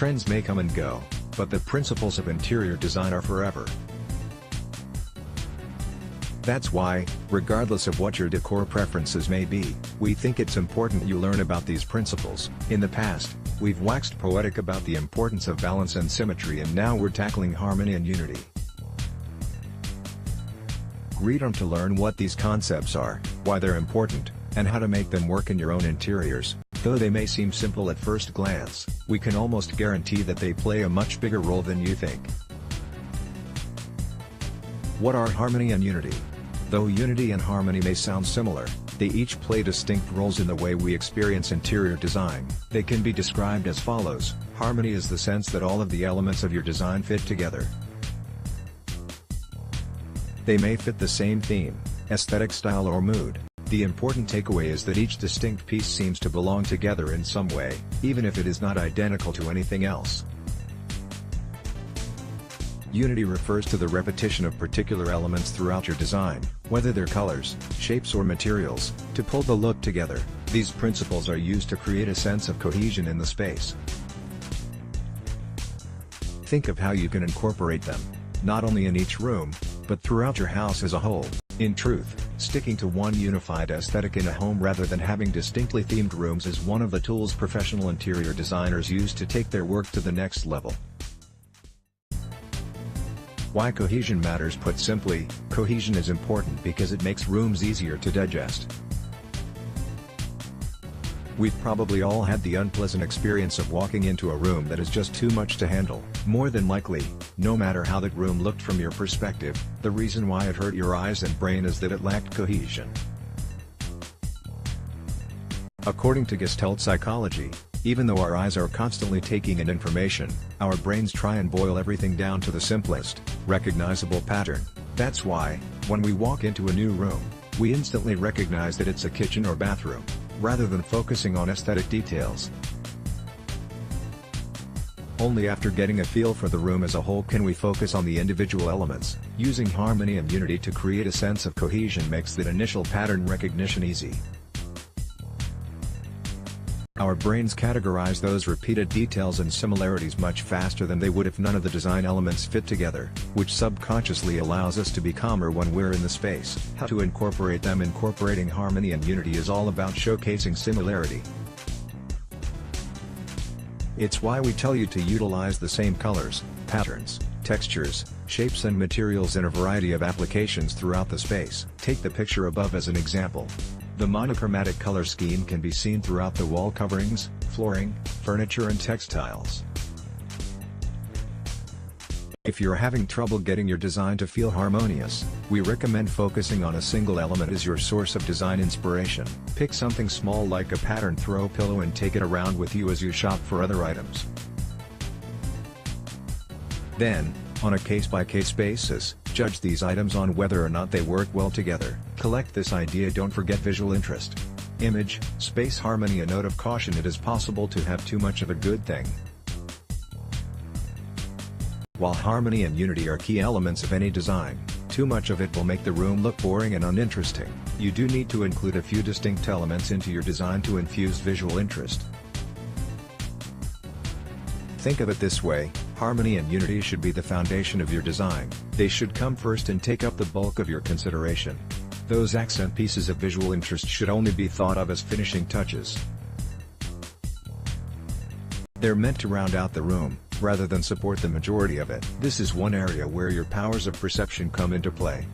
Trends may come and go, but the principles of interior design are forever. That's why, regardless of what your decor preferences may be, we think it's important you learn about these principles. In the past, we've waxed poetic about the importance of balance and symmetry, and now we're tackling harmony and unity. Read on to learn what these concepts are, why they're important, and how to make them work in your own interiors. Though they may seem simple at first glance, we can almost guarantee that they play a much bigger role than you think. What are harmony and unity? Though unity and harmony may sound similar, they each play distinct roles in the way we experience interior design. They can be described as follows. Harmony is the sense that all of the elements of your design fit together. They may fit the same theme, aesthetic style or mood. The important takeaway is that each distinct piece seems to belong together in some way, even if it is not identical to anything else. Unity refers to the repetition of particular elements throughout your design, whether they're colors, shapes or materials, to pull the look together. These principles are used to create a sense of cohesion in the space. Think of how you can incorporate them, not only in each room, but throughout your house as a whole. In truth, sticking to one unified aesthetic in a home rather than having distinctly themed rooms is one of the tools professional interior designers use to take their work to the next level. Why cohesion matters? Put simply, cohesion is important because it makes rooms easier to digest. We've probably all had the unpleasant experience of walking into a room that is just too much to handle. More than likely, no matter how that room looked from your perspective, the reason why it hurt your eyes and brain is that it lacked cohesion. According to Gestalt psychology, even though our eyes are constantly taking in information, our brains try and boil everything down to the simplest, recognizable pattern. That's why, when we walk into a new room, we instantly recognize that it's a kitchen or bathroom, rather than focusing on aesthetic details. Only after getting a feel for the room as a whole can we focus on the individual elements. Using harmony and unity to create a sense of cohesion makes that initial pattern recognition easy. Our brains categorize those repeated details and similarities much faster than they would if none of the design elements fit together, which subconsciously allows us to be calmer when we're in the space. How to incorporate them? Incorporating harmony and unity is all about showcasing similarity. It's why we tell you to utilize the same colors, patterns, textures, shapes and materials in a variety of applications throughout the space. Take the picture above as an example. The monochromatic color scheme can be seen throughout the wall coverings, flooring, furniture and textiles. If you're having trouble getting your design to feel harmonious, we recommend focusing on a single element as your source of design inspiration. Pick something small like a pattern throw pillow and take it around with you as you shop for other items. Then, on a case-by-case basis, judge these items on whether or not they work well together. Collect this idea. Don't forget visual interest. Image, space harmony. A note of caution: it is possible to have too much of a good thing. While harmony and unity are key elements of any design, too much of it will make the room look boring and uninteresting. You do need to include a few distinct elements into your design to infuse visual interest. Think of it this way: harmony and unity should be the foundation of your design. They should come first and take up the bulk of your consideration. Those accent pieces of visual interest should only be thought of as finishing touches. They're meant to round out the room, rather than support the majority of it. This is one area where your powers of perception come into play.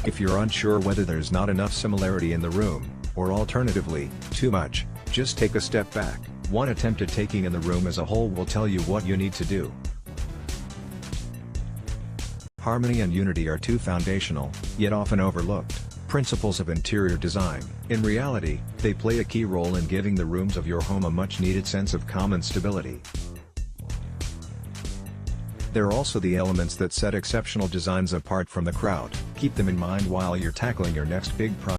If you're unsure whether there's not enough similarity in the room, or alternatively, too much, just take a step back. One attempt at taking in the room as a whole will tell you what you need to do. Harmony and unity are two foundational, yet often overlooked, principles of interior design. In reality, they play a key role in giving the rooms of your home a much-needed sense of calm and stability. They're also the elements that set exceptional designs apart from the crowd. Keep them in mind while you're tackling your next big project.